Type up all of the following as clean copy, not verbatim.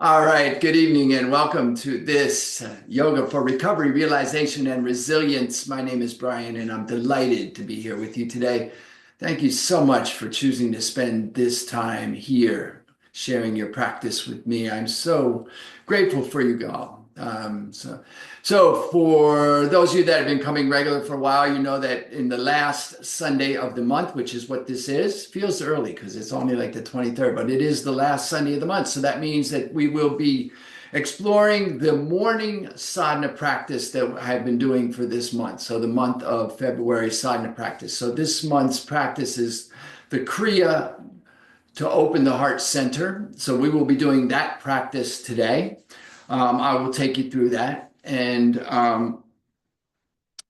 All right, good evening and welcome to this Yoga for Recovery, Realization, and Resilience. My name is Brian and I'm delighted to be here with you today. Thank you so much for choosing to spend this time here sharing your practice with me. I'm so grateful for you all. So for those of you that have been coming regular for a while, you know that in the last Sunday of the month, which is what this is, feels early because it's only like the 23rd, but it is the last Sunday of the month. So that means that we will be exploring the morning sadhana practice that I've been doing for this month. So the month of February sadhana practice. So this month's practice is the Kriya to open the heart center. So we will be doing that practice today. I will take you through that. And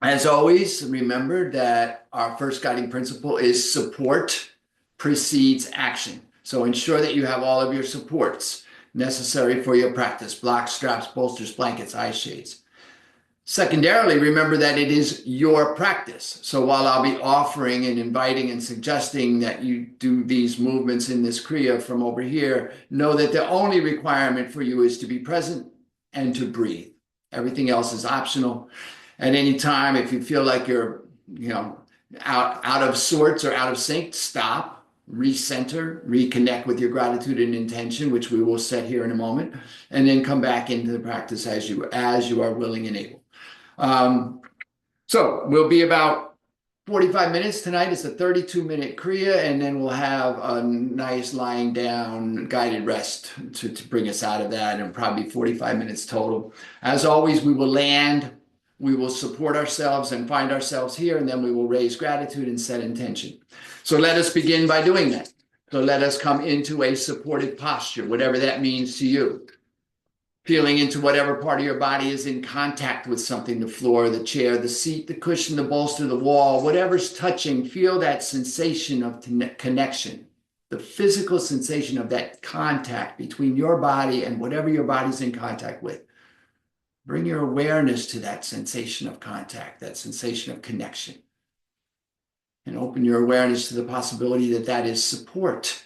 as always, remember that our first guiding principle is support precedes action. So ensure that you have all of your supports necessary for your practice: blocks, straps, bolsters, blankets, eye shades. Secondarily, remember that it is your practice. So while I'll be offering and inviting and suggesting that you do these movements in this Kriya from over here, know that the only requirement for you is to be present and to breathe. Everything else is optional. At any time, if you feel like you're, out of sorts or out of sync, stop, recenter, reconnect with your gratitude and intention, which we will set here in a moment, and then come back into the practice as you are willing and able. So we'll be about 45 minutes tonight. It's a 32-minute Kriya, and then we'll have a nice lying down guided rest to bring us out of that, and probably 45 minutes total. As always, we will land, we will support ourselves and find ourselves here, and then we will raise gratitude and set intention. So let us begin by doing that. So let us come into a supported posture, whatever that means to you. Feeling into whatever part of your body is in contact with something: the floor, the chair, the seat, the cushion, the bolster, the wall, whatever's touching. Feel that sensation of connection, the physical sensation of that contact between your body and whatever your body's in contact with. Bring your awareness to that sensation of contact, that sensation of connection, and open your awareness to the possibility that that is support.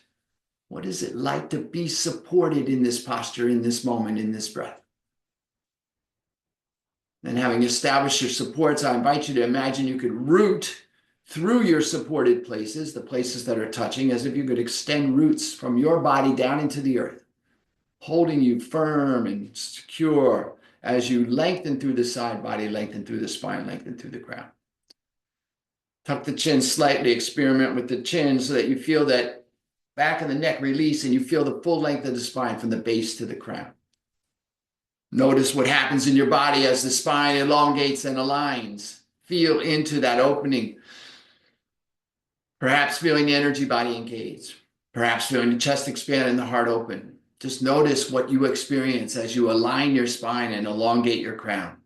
What is it like to be supported in this posture, in this moment, in this breath? And having established your supports, I invite you to imagine you could root through your supported places, the places that are touching, as if you could extend roots from your body down into the earth, holding you firm and secure as you lengthen through the side body, lengthen through the spine, lengthen through the crown. Tuck the chin slightly, experiment with the chin so that you feel that back of the neck release and you feel the full length of the spine from the base to the crown. Notice what happens in your body as the spine elongates and aligns. Feel into that opening. Perhaps feeling the energy body engage. Perhaps feeling the chest expand and the heart open. Just notice what you experience as you align your spine and elongate your crown.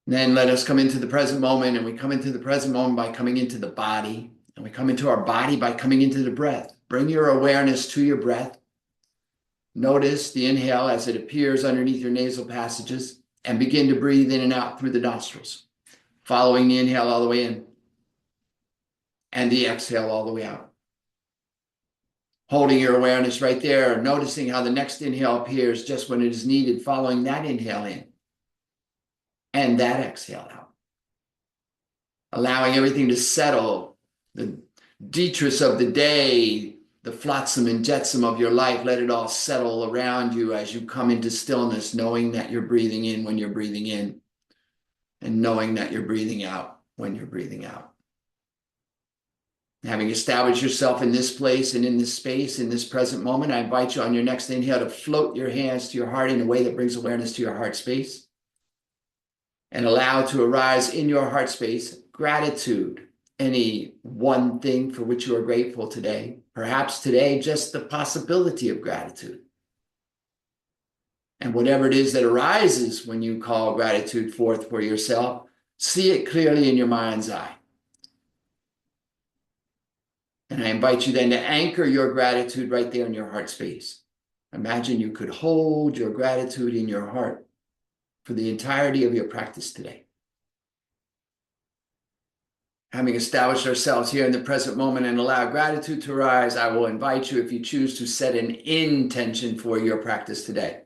Then let us come into the present moment, and we come into the present moment by coming into the body. And we come into our body by coming into the breath. Bring your awareness to your breath. Notice the inhale as it appears underneath your nasal passages, and begin to breathe in and out through the nostrils, following the inhale all the way in and the exhale all the way out. Holding your awareness right there, noticing how the next inhale appears just when it is needed, following that inhale in and that exhale out. Allowing everything to settle. The detritus of the day, the flotsam and jetsam of your life, let it all settle around you as you come into stillness, knowing that you're breathing in when you're breathing in, and knowing that you're breathing out when you're breathing out. Having established yourself in this place and in this space, in this present moment, I invite you on your next inhale to float your hands to your heart in a way that brings awareness to your heart space, and allow to arise in your heart space gratitude. Any one thing for which you are grateful today. Perhaps today, just the possibility of gratitude. And whatever it is that arises when you call gratitude forth for yourself, see it clearly in your mind's eye. And I invite you then to anchor your gratitude right there in your heart space. Imagine you could hold your gratitude in your heart for the entirety of your practice today. Having established ourselves here in the present moment and allow gratitude to arise, I will invite you, if you choose, to set an intention for your practice today.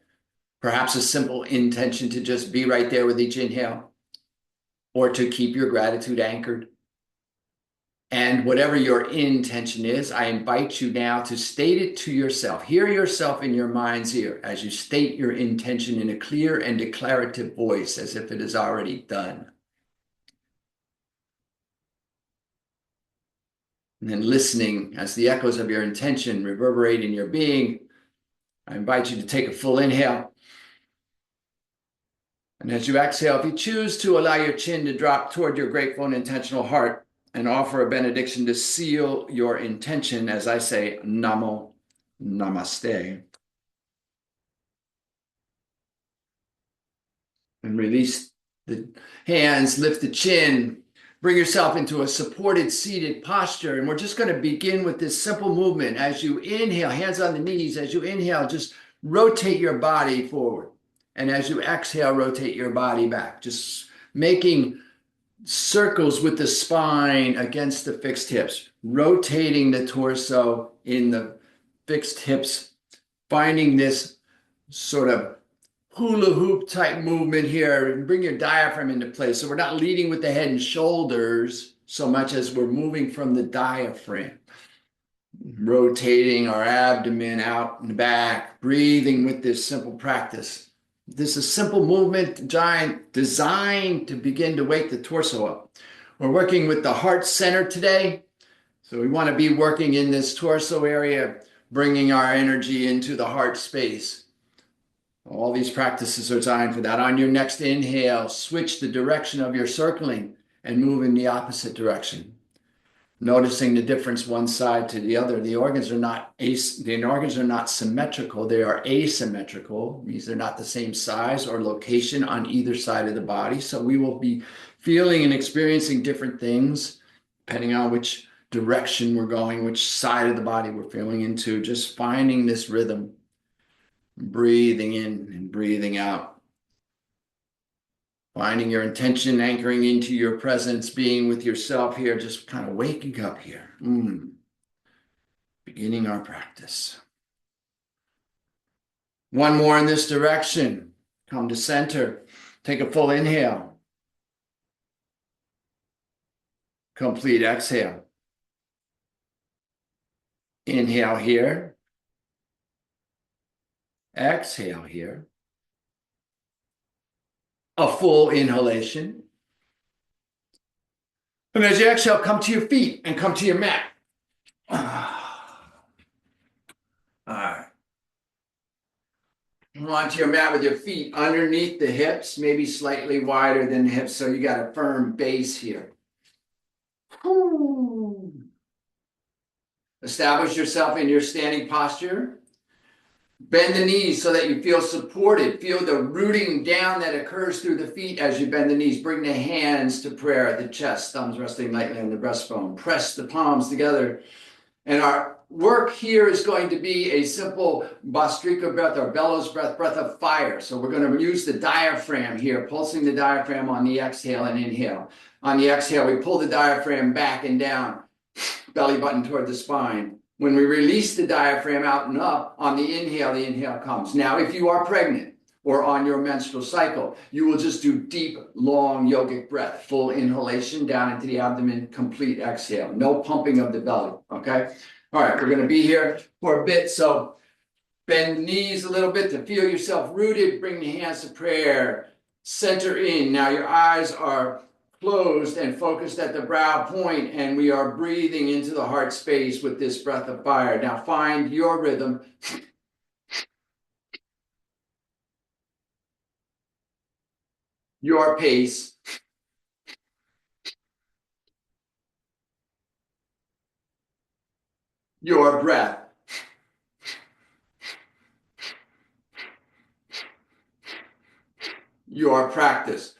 Perhaps a simple intention to just be right there with each inhale, or to keep your gratitude anchored. And whatever your intention is, I invite you now to state it to yourself. Hear yourself in your mind's ear as you state your intention in a clear and declarative voice, as if it is already done. And then listening as the echoes of your intention reverberate in your being, I invite you to take a full inhale. And as you exhale, if you choose to, allow your chin to drop toward your grateful and intentional heart and offer a benediction to seal your intention as I say, Namo Namaste. And release the hands, lift the chin, bring yourself into a supported seated posture. And we're just going to begin with this simple movement. As you inhale, hands on the knees, as you inhale, just rotate your body forward. And as you exhale, rotate your body back, just making circles with the spine against the fixed hips, rotating the torso in the fixed hips, finding this sort of hula hoop type movement here, and bring your diaphragm into place. So we're not leading with the head and shoulders so much as we're moving from the diaphragm, rotating our abdomen out and back, breathing with this simple practice. This is a simple movement designed to begin to wake the torso up. We're working with the heart center today. So we want to be working in this torso area, bringing our energy into the heart space. All these practices are designed for that. On your next inhale, switch the direction of your circling and move in the opposite direction. Noticing the difference one side to the other. The organs are not symmetrical. They are asymmetrical. Means they're not the same size or location on either side of the body. So we will be feeling and experiencing different things depending on which direction we're going, which side of the body we're feeling into. Just finding this rhythm, breathing in and breathing out. Finding your intention, anchoring into your presence, being with yourself here, just kind of waking up here. Beginning our practice. One more in this direction. Come to center. Take a full inhale. Complete exhale. Inhale here. Exhale here. A full inhalation. And as you exhale, come to your feet and come to your mat. All right. Onto your mat with your feet underneath the hips, maybe slightly wider than the hips, so you got a firm base here. Establish yourself in your standing posture. Bend the knees so that you feel supported. Feel the rooting down that occurs through the feet as you bend the knees. Bring the hands to prayer at the chest, thumbs resting lightly on the breastbone. Press the palms together. And our work here is going to be a simple Bhastrika breath or bellows breath, breath of fire. So we're going to use the diaphragm here, pulsing the diaphragm on the exhale and inhale. On the exhale, we pull the diaphragm back and down, belly button toward the spine. When we release the diaphragm out and up, on the inhale comes. Now, if you are pregnant or on your menstrual cycle, you will just do deep, long yogic breath, full inhalation down into the abdomen, complete exhale. No pumping of the belly, okay? All right, we're going to be here for a bit, so bend the knees a little bit to feel yourself rooted. Bring the hands to prayer. Center in. Now your eyes are closed and focused at the brow point, and we are breathing into the heart space with this breath of fire. Now find your rhythm. Your pace. Your breath. Your practice.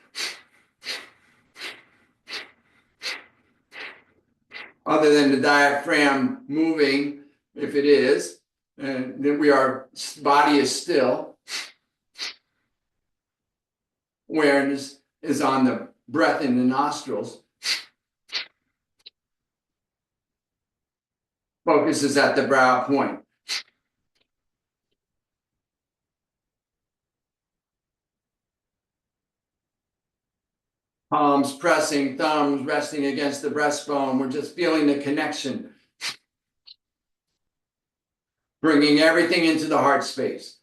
Other than the diaphragm moving, if it is, and then body is still. Awareness is on the breath in the nostrils. Focus is at the brow point. Palms pressing, thumbs resting against the breastbone. We're just feeling the connection. Bringing everything into the heart space.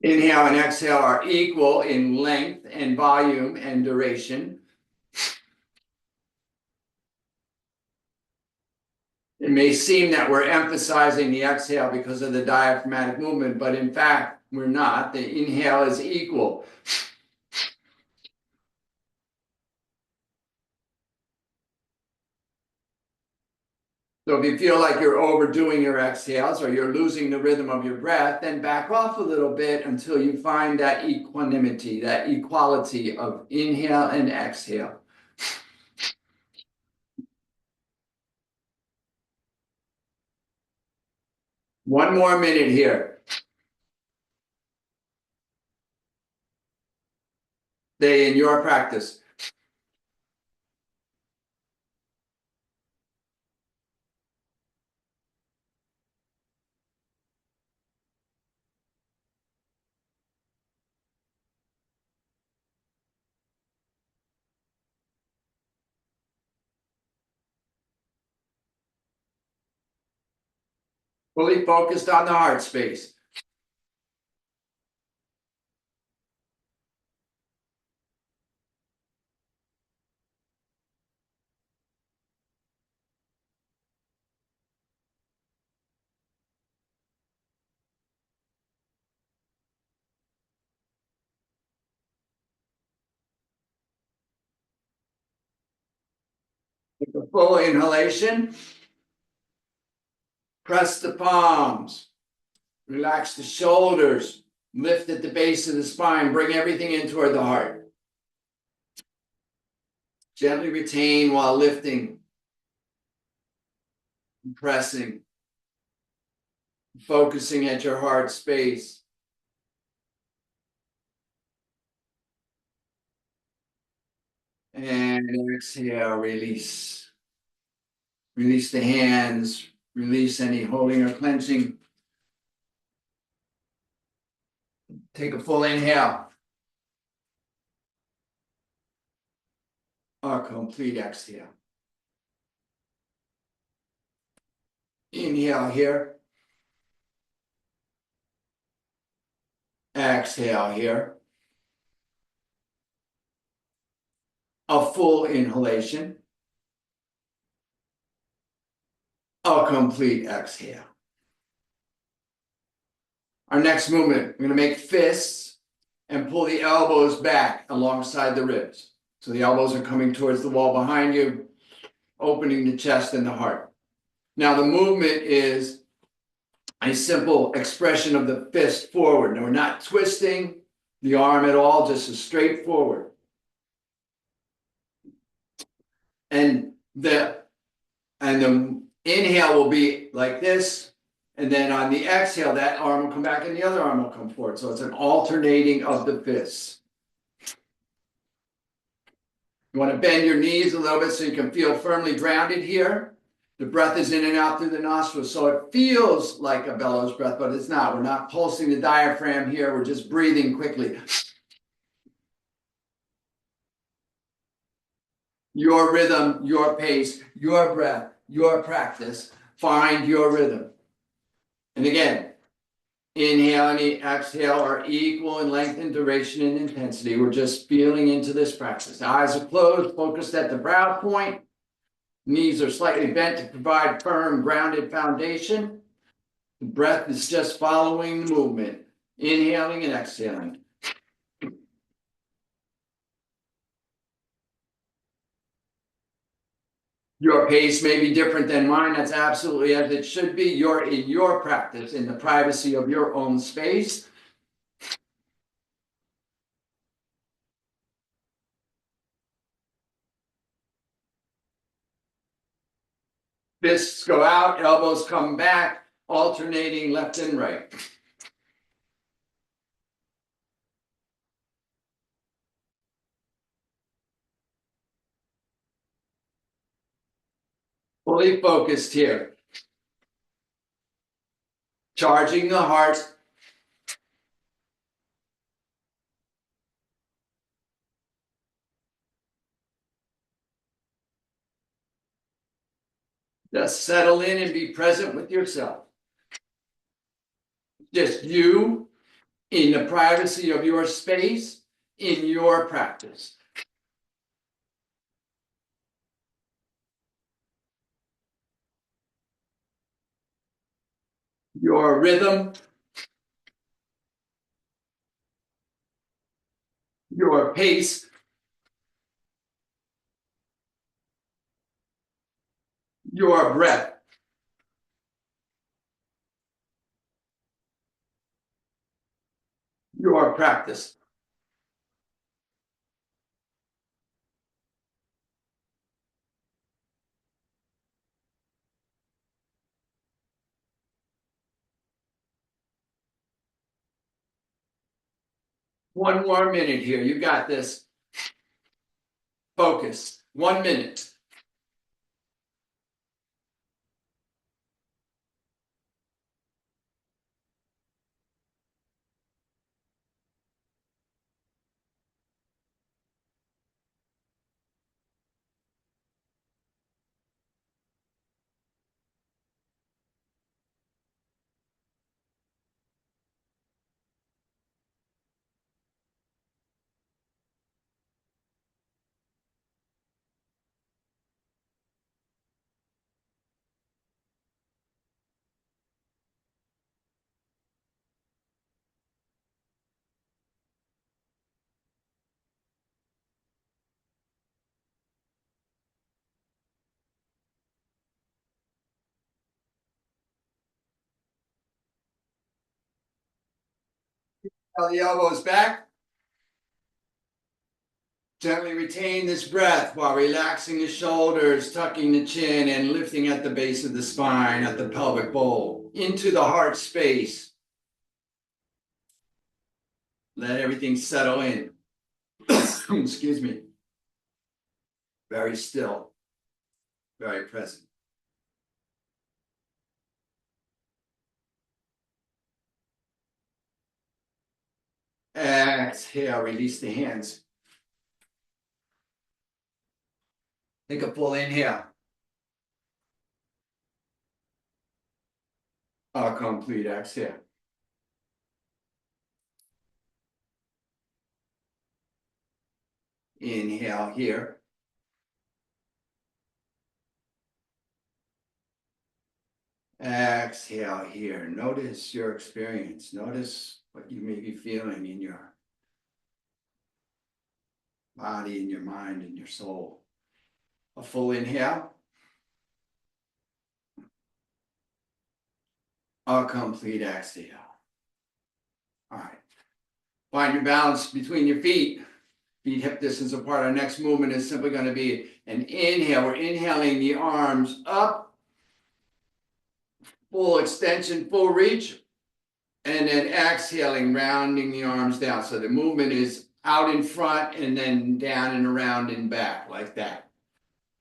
Inhale and exhale are equal in length and volume and duration. It may seem that we're emphasizing the exhale because of the diaphragmatic movement, but in fact, we're not. The inhale is equal. So if you feel like you're overdoing your exhales or you're losing the rhythm of your breath, then back off a little bit until you find that equanimity, that equality of inhale and exhale. One more minute here. Stay in your practice. Fully focused on the heart space. Take a full inhalation. Press the palms. Relax the shoulders. Lift at the base of the spine. Bring everything in toward the heart. Gently retain while lifting. Pressing. Focusing at your heart space. And exhale, release. Release the hands. Release any holding or clenching. Take a full inhale. A complete exhale. Inhale here. Exhale here. A full inhalation. A complete exhale. Our next movement, we're going to make fists and pull the elbows back alongside the ribs. So the elbows are coming towards the wall behind you, opening the chest and the heart. Now the movement is a simple expression of the fist forward. Now we're not twisting the arm at all, just a straight forward. And the inhale will be like this. And then on the exhale, that arm will come back and the other arm will come forward. So it's an alternating of the fists. You want to bend your knees a little bit so you can feel firmly grounded here. The breath is in and out through the nostrils. So it feels like a bellows breath, but it's not. We're not pulsing the diaphragm here. We're just breathing quickly. Your rhythm, your pace, your breath, your practice. Find your rhythm. And again, inhale and exhale are equal in length and duration and intensity. We're just feeling into this practice. The eyes are closed, focused at the brow point. Knees are slightly bent to provide firm, grounded foundation. The breath is just following the movement, inhaling and exhaling. Your pace may be different than mine. That's absolutely as it should be. You're in your practice, in the privacy of your own space. Fists go out, elbows come back. alternating left and right. Fully focused here. Charging the heart. Just settle in and be present with yourself. Just you in the privacy of your space, in your practice. Your rhythm, your pace, your breath. Your practice. One more minute here. You got this. Focus. 1 minute. Tell the elbows back. Gently retain this breath while relaxing the shoulders, tucking the chin, and lifting at the base of the spine, at the pelvic bowl, into the heart space. Let everything settle in. Excuse me. Very still, very present. Exhale, release the hands. Take a full inhale. A complete exhale. Inhale here. Exhale here. Notice your experience. Notice what you may be feeling in your body, in your mind, in your soul. A full inhale. A complete exhale. All right. Find your balance between your feet. Feet hip distance apart. Our next movement is simply going to be an inhale. We're inhaling the arms up. Full extension, full reach. And then exhaling, rounding the arms down. So the movement is out in front and then down and around and back like that.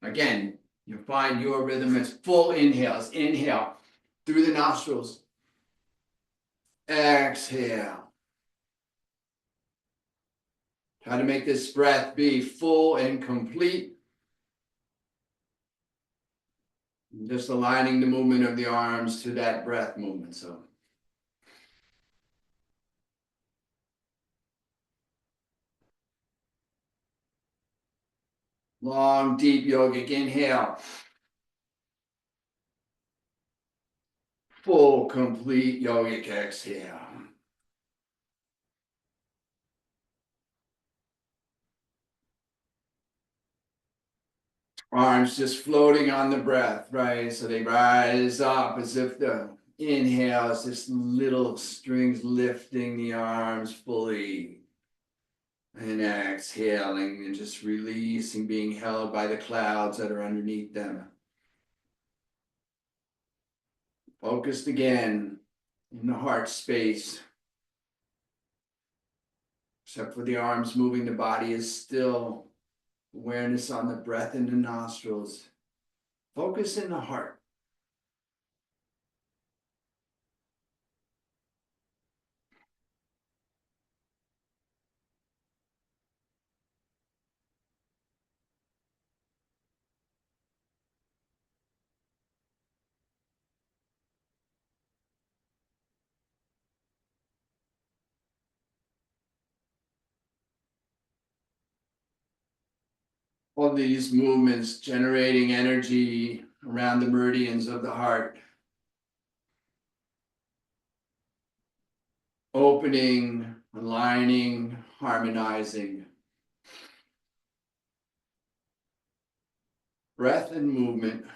Again, you find your rhythm as full inhales. Inhale through the nostrils. Exhale. Try to make this breath be full and complete. Just aligning the movement of the arms to that breath movement. So long, deep yogic inhale. Full, complete yogic exhale. Arms just floating on the breath, right? So they rise up as if the inhale is just little strings lifting the arms fully. And exhaling and just releasing, being held by the clouds that are underneath them. Focused again in the heart space. Except for the arms moving, the body is still. Awareness on the breath in the nostrils. Focus in the heart. All these movements generating energy around the meridians of the heart. Opening, aligning, harmonizing. Breath and movement.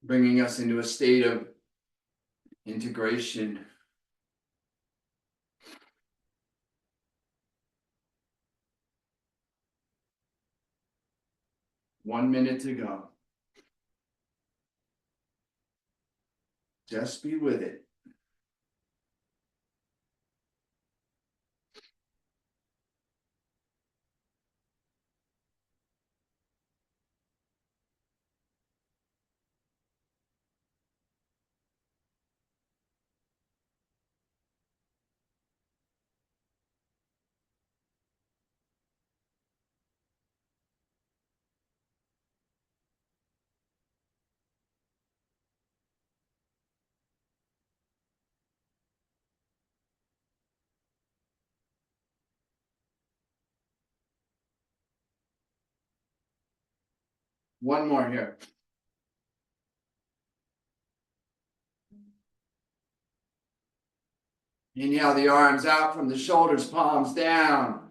Bringing us into a state of integration. One minute to go. Just be with it. One more here. Inhale the arms out from the shoulders, palms down.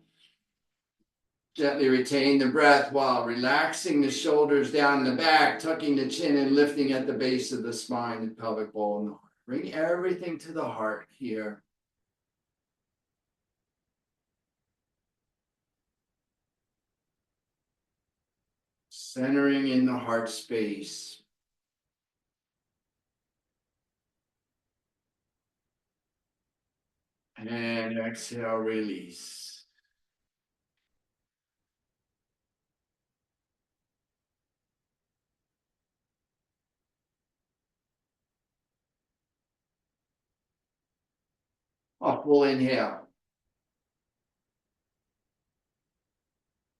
Gently retain the breath while relaxing the shoulders down the back, tucking the chin and lifting at the base of the spine, the pelvic bowl, and the heart. Bring everything to the heart here. Centering in the heart space. And exhale, release. A full inhale.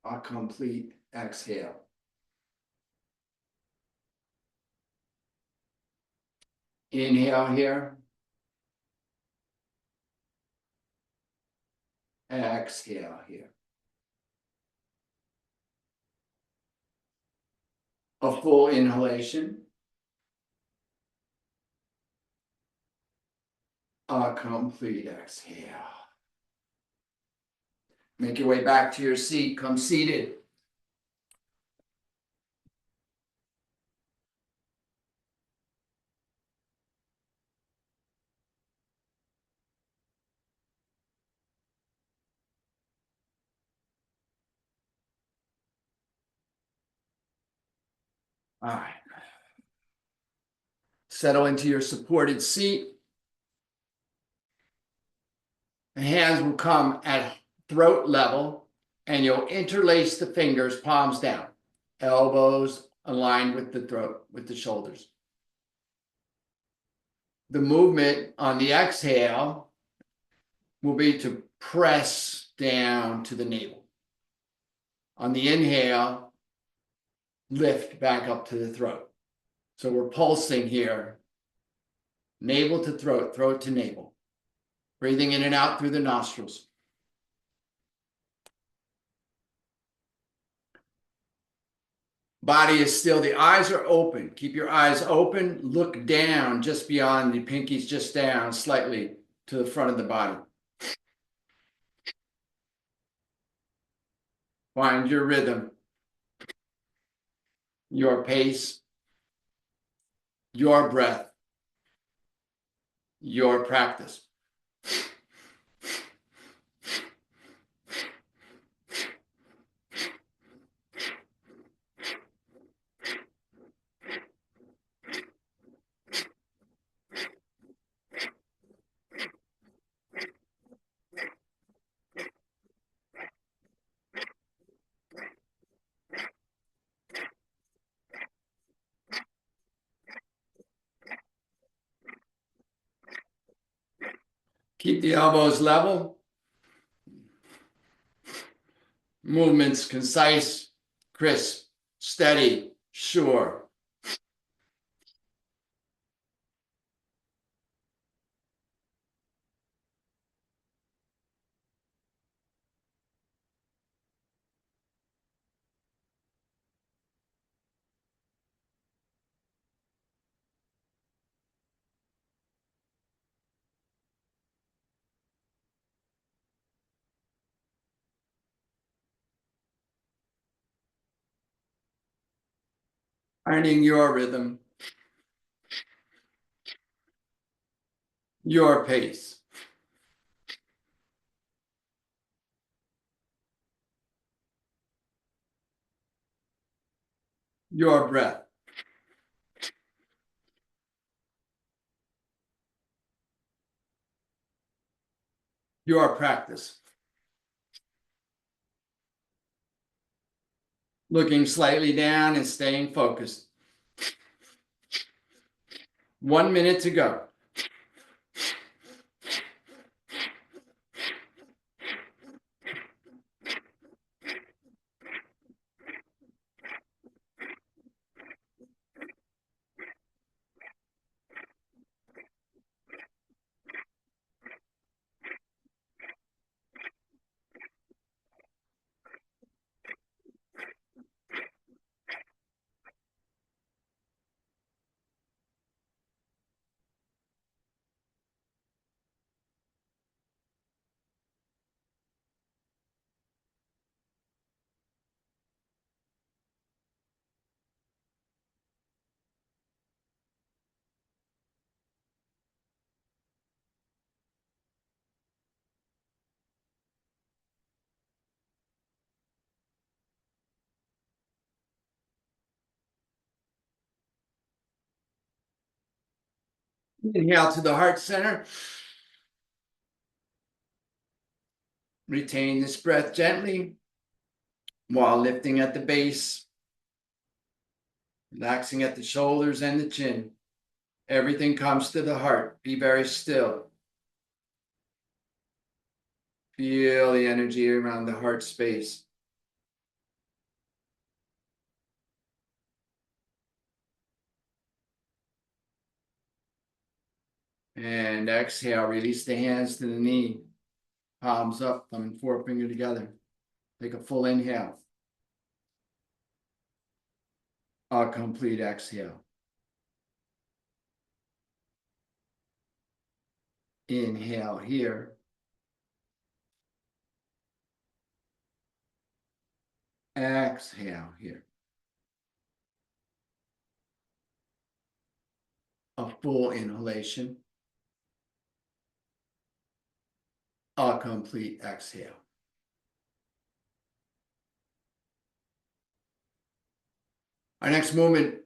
A complete exhale. Inhale here. Exhale here. A full inhalation. A complete exhale. Make your way back to your seat. Come seated. All right. Settle into your supported seat. The hands will come at throat level, and you'll interlace the fingers, palms down, elbows aligned with the throat, with the shoulders. The movement on the exhale will be to press down to the navel. On the inhale, lift back up to the throat. So we're pulsing here, navel to throat, throat to navel. Breathing in and out through the nostrils. Body is still, the eyes are open. Keep your eyes open, look down just beyond the pinkies, just down slightly to the front of the body. Find your rhythm, your pace, your breath, your practice. Keep the elbows level. Movements concise, crisp, steady, sure. Finding your rhythm, your pace, your breath, your practice. Looking slightly down and staying focused. 1 minute to go. Inhale to the heart center. Retain this breath gently while lifting at the base, relaxing at the shoulders and the chin. Everything comes to the heart. Be very still. Feel the energy around the heart space. And exhale, release the hands to the knee. Palms up, thumb and forefinger together. Take a full inhale. A complete exhale. Inhale here. Exhale here. A full inhalation. A complete exhale. Our next movement,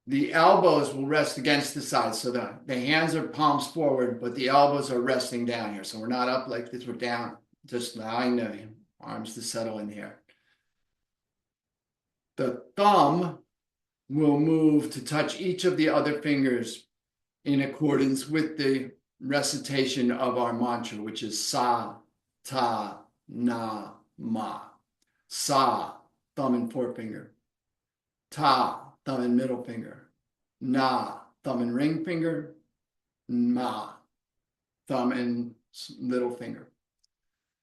the elbows will rest against the side. So the hands are palms forward, but the elbows are resting down here. So we're not up like this, we're down, just allowing the arms to settle in here. The thumb will move to touch each of the other fingers in accordance with the recitation of our mantra, which is sa, ta, na, ma. Sa, thumb and forefinger. Ta, thumb and middle finger. Na, thumb and ring finger. Ma, thumb and little finger.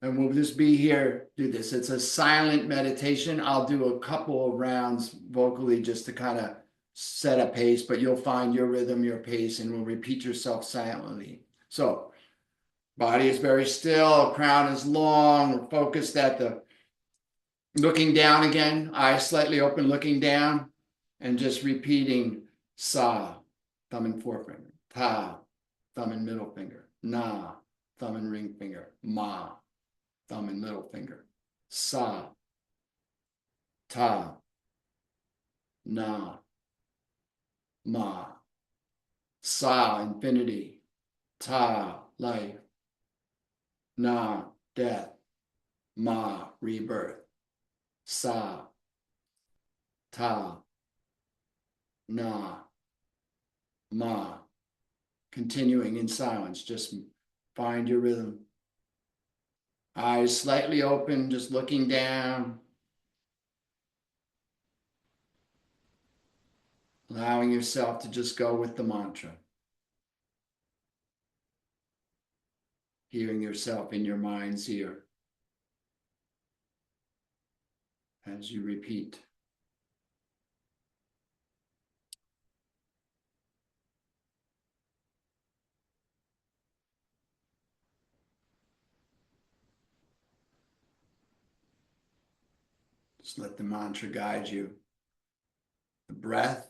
And we'll just be here, do this. It's a silent meditation. I'll do a couple of rounds vocally just to kind of set a pace, but you'll find your rhythm, your pace, and will repeat yourself silently. So, body is very still, crown is long, we're focused at the looking down again, eyes slightly open, looking down, and just repeating sa, thumb and forefinger, ta, thumb and middle finger, na, thumb and ring finger, ma, thumb and middle finger, sa, ta, na, ma, sa, infinity, ta, life, na, death, ma, rebirth, sa, ta, na, ma. Continuing in silence, just Find your rhythm. Eyes slightly open, just looking down, allowing yourself to just go with the mantra, hearing yourself in your mind's ear as you repeat. Just let the mantra guide you. The breath,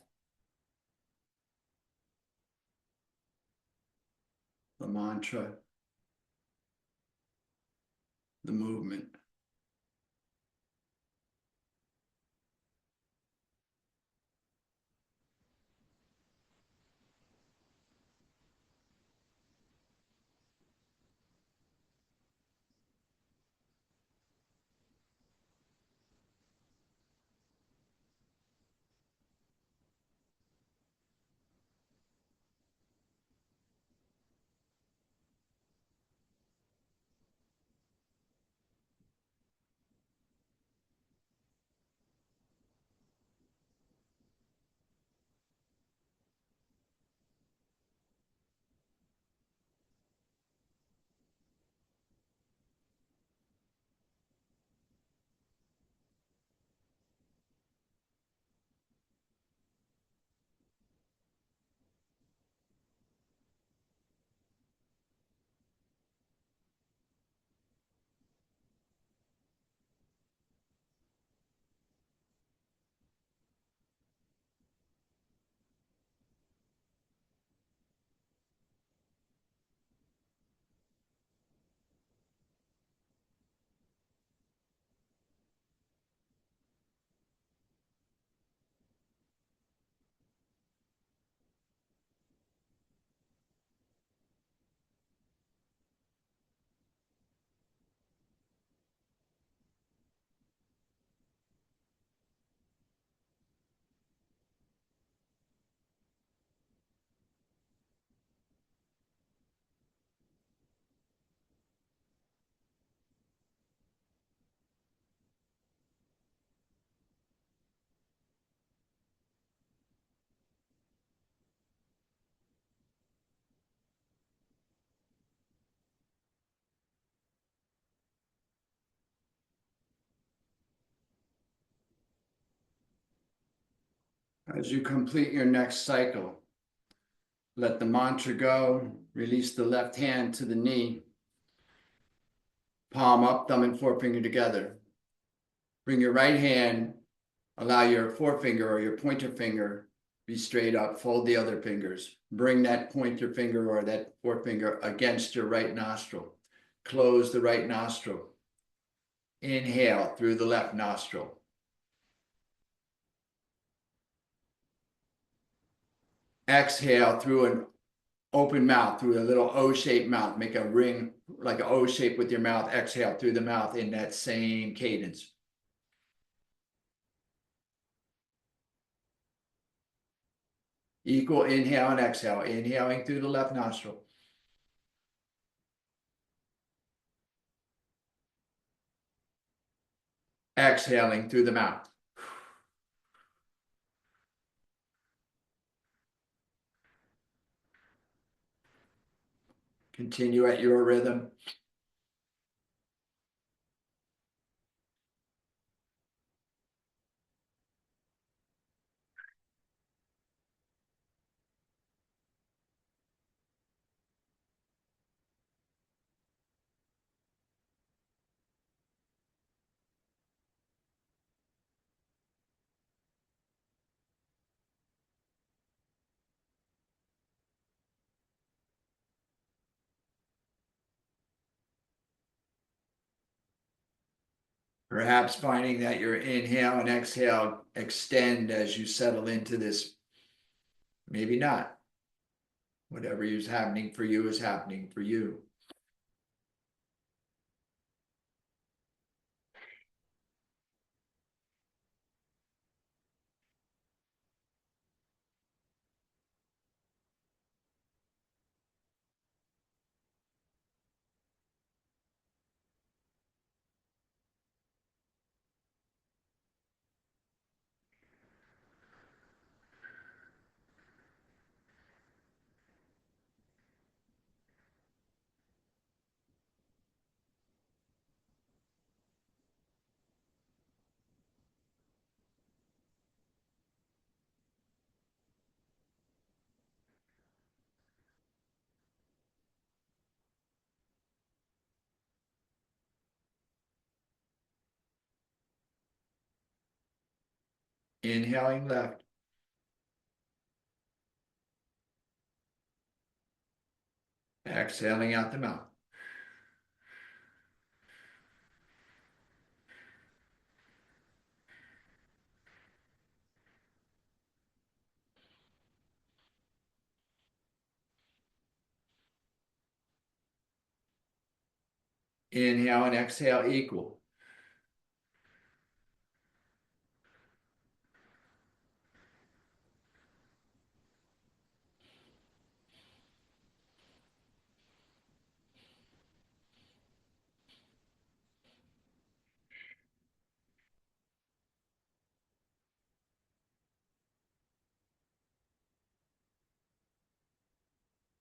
the mantra, the movement. As you complete your next cycle, let the mantra go. Release the left hand to the knee. Palm up, thumb and forefinger together. Bring your right hand, allow your forefinger or your pointer finger be straight up. Fold the other fingers. Bring that pointer finger or that forefinger against your right nostril. Close the right nostril. Inhale through the left nostril. Exhale through an open mouth, through a little O-shaped mouth. Make a ring like an O shape with your mouth. Exhale through the mouth in that same cadence. Equal inhale and exhale. Inhaling through the left nostril. Exhaling through the mouth. Continue at your rhythm. Perhaps finding that your inhale and exhale extend as you settle into this. Maybe not. Whatever is happening for you is happening for you. Inhaling left. Exhaling out the mouth. Inhale and exhale equal.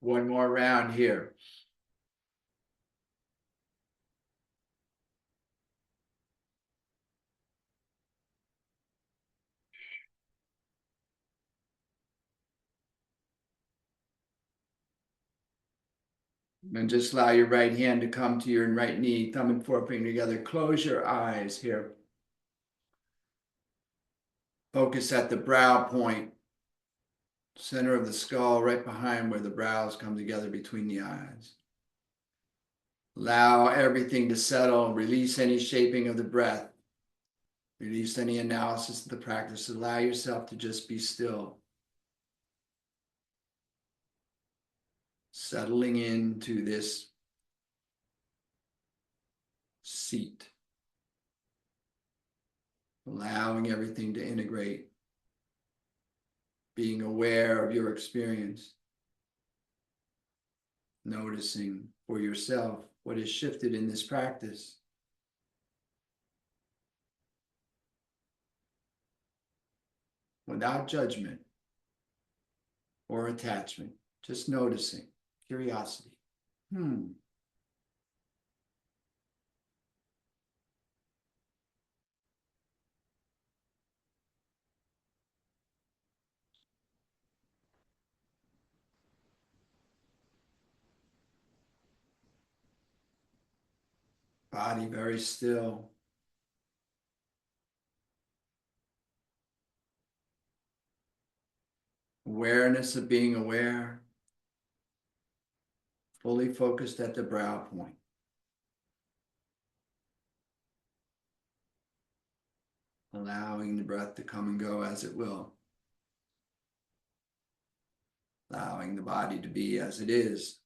One more round here. And just allow your right hand to come to your right knee, thumb and forefinger together. Close your eyes here. Focus at the brow point, center of the skull, right behind where the brows come together between the eyes. Allow everything to settle. Release any shaping of the breath. Release any analysis of the practice. Allow yourself to just be still. Settling into this seat. Allowing everything to integrate. Being aware of your experience. Noticing for yourself what has shifted in this practice. Without judgment or attachment, just noticing, curiosity. Body very still. Awareness of being aware. Fully focused at the brow point. Allowing the breath to come and go as it will. Allowing the body to be as it is.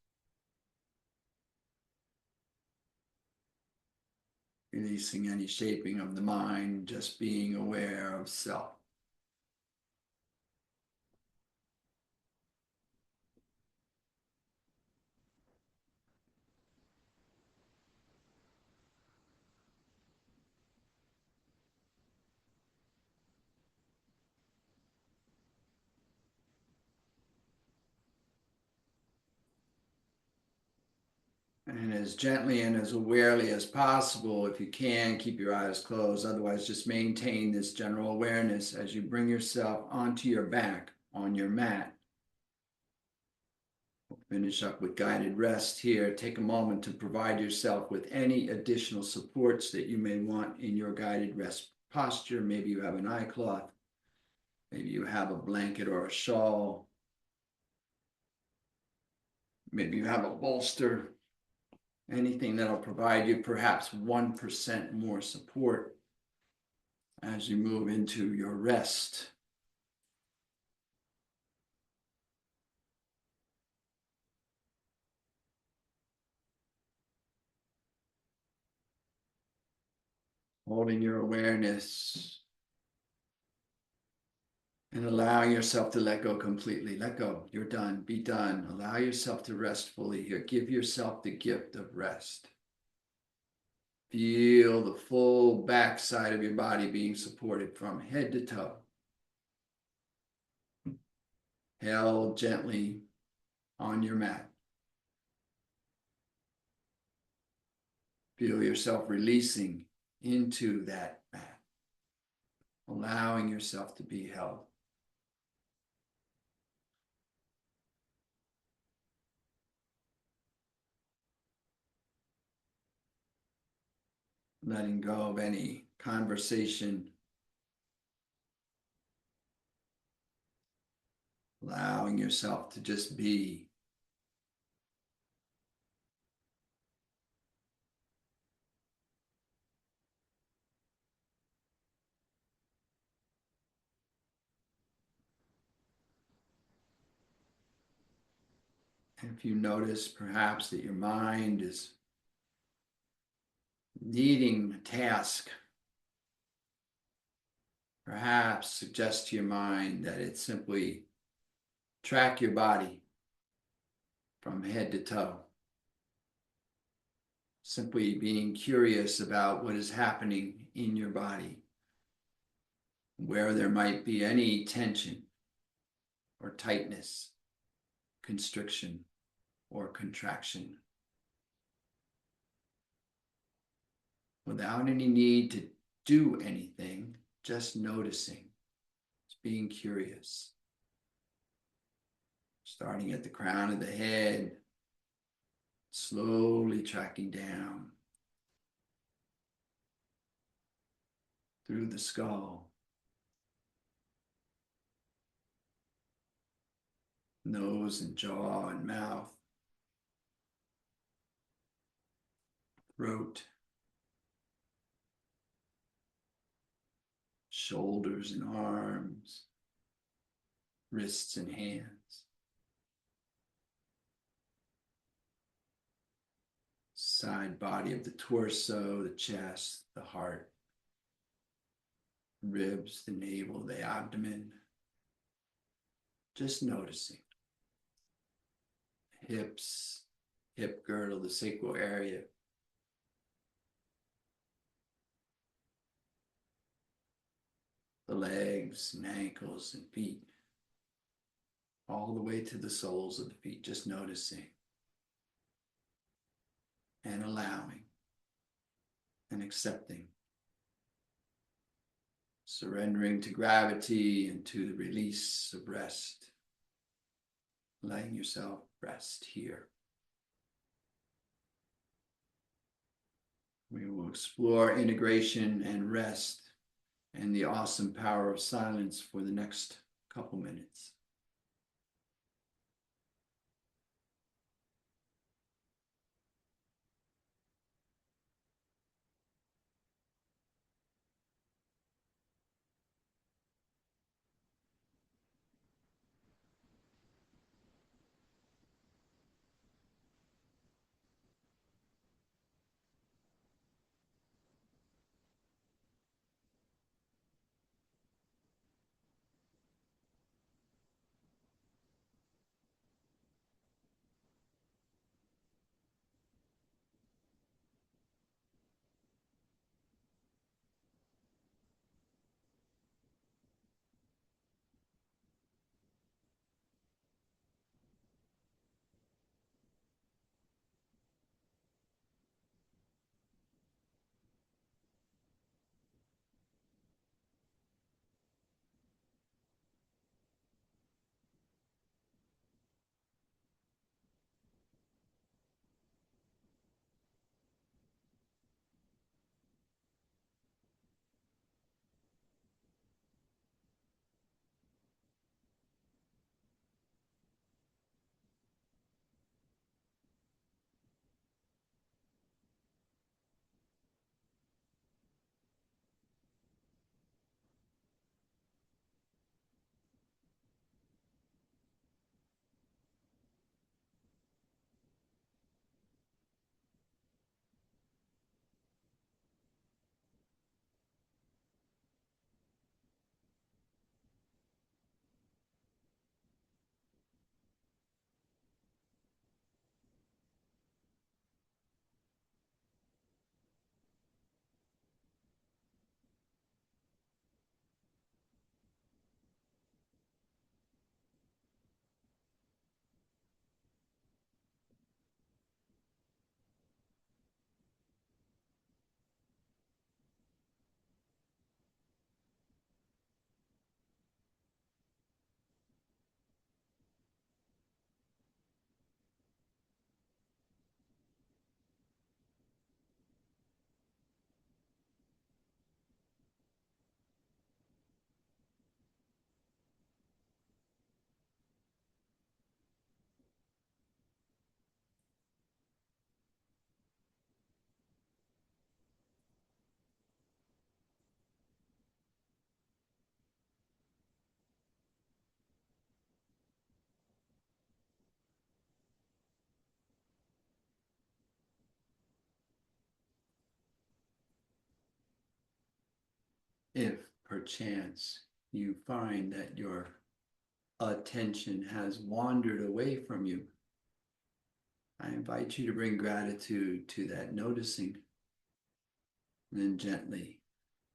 Releasing any shaping of the mind, just being aware of self. And as gently and as awarely as possible, if you can, keep your eyes closed. Otherwise, just maintain this general awareness as you bring yourself onto your back on your mat. We'll finish up with guided rest here. Take a moment to provide yourself with any additional supports that you may want in your guided rest posture. Maybe you have an eye cloth. Maybe you have a blanket or a shawl. Maybe you have a bolster. Anything that'll provide you perhaps 1% more support as you move into your rest. Holding your awareness and allowing yourself to let go completely. Let go. You're done. Be done. Allow yourself to rest fully here. Give yourself the gift of rest. Feel the full backside of your body being supported from head to toe. Held gently on your mat. Feel yourself releasing into that mat. Allowing yourself to be held. Letting go of any conversation allowing yourself to just be. And if you notice perhaps that your mind is needing a task, perhaps suggest to your mind that it simply track your body from head to toe. Simply being curious about what is happening in your body, where there might be any tension or tightness, constriction or contraction, without any need to do anything, just noticing, just being curious. Starting at the crown of the head, slowly tracking down through the skull, nose and jaw and mouth, throat, shoulders and arms, wrists and hands, side body of the torso, the chest, the heart, ribs, the navel, the abdomen. Just noticing. Hips, hip girdle, the sacral area. The legs and ankles and feet. All the way to the soles of the feet, just noticing. And allowing. And accepting. Surrendering to gravity and to the release of rest. Letting yourself rest here. We will explore integration and rest and the awesome power of silence for the next couple minutes. If perchance you find that your attention has wandered away from you, I invite you to bring gratitude to that noticing, and then gently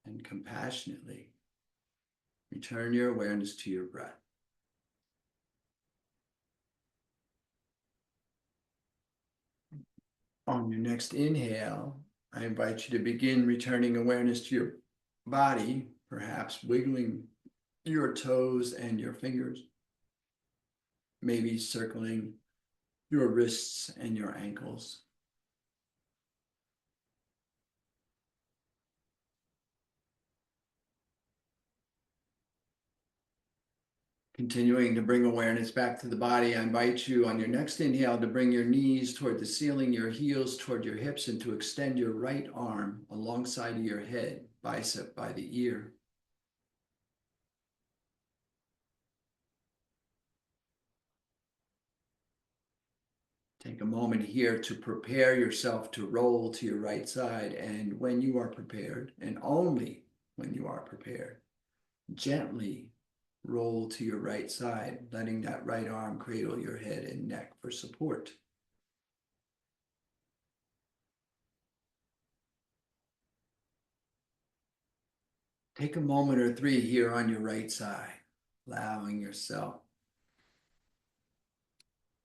and compassionately return your awareness to your breath. On your next inhale, I invite you to begin returning awareness to your body, perhaps wiggling your toes and your fingers, maybe circling your wrists and your ankles. Continuing to bring awareness back to the body, I invite you on your next inhale to bring your knees toward the ceiling, your heels toward your hips, and to extend your right arm alongside of your head, bicep by the ear. Take a moment here to prepare yourself to roll to your right side. And when you are prepared, and only when you are prepared, gently roll to your right side, letting that right arm cradle your head and neck for support. Take a moment or three here on your right side, allowing yourself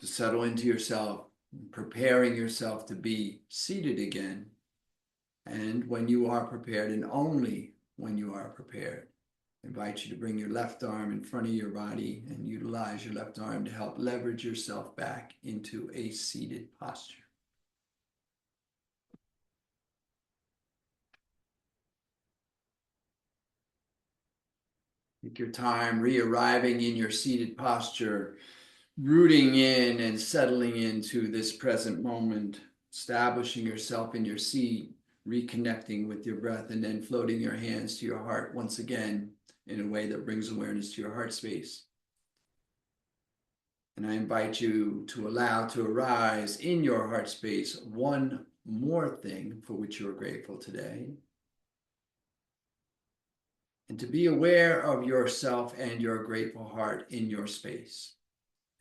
to settle into yourself, preparing yourself to be seated again. And when you are prepared, and only when you are prepared, I invite you to bring your left arm in front of your body and utilize your left arm to help leverage yourself back into a seated posture. Take your time re-arriving in your seated posture, rooting in and settling into this present moment, establishing yourself in your seat, reconnecting with your breath, and then floating your hands to your heart once again in a way that brings awareness to your heart space. And I invite you to allow to arise in your heart space one more thing for which you are grateful today. And to be aware of yourself and your grateful heart in your space.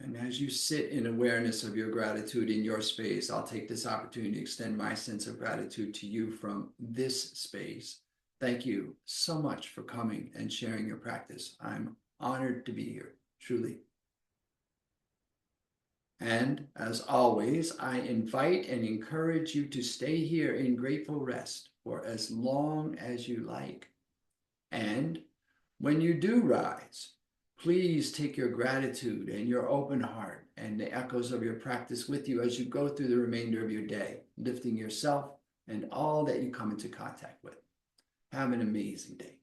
And as you sit in awareness of your gratitude in your space, I'll take this opportunity to extend my sense of gratitude to you from this space. Thank you so much for coming and sharing your practice. I'm honored to be here, truly. And as always, I invite and encourage you to stay here in grateful rest for as long as you like. And when you do rise, please take your gratitude and your open heart and the echoes of your practice with you as you go through the remainder of your day, lifting yourself and all that you come into contact with. Have an amazing day.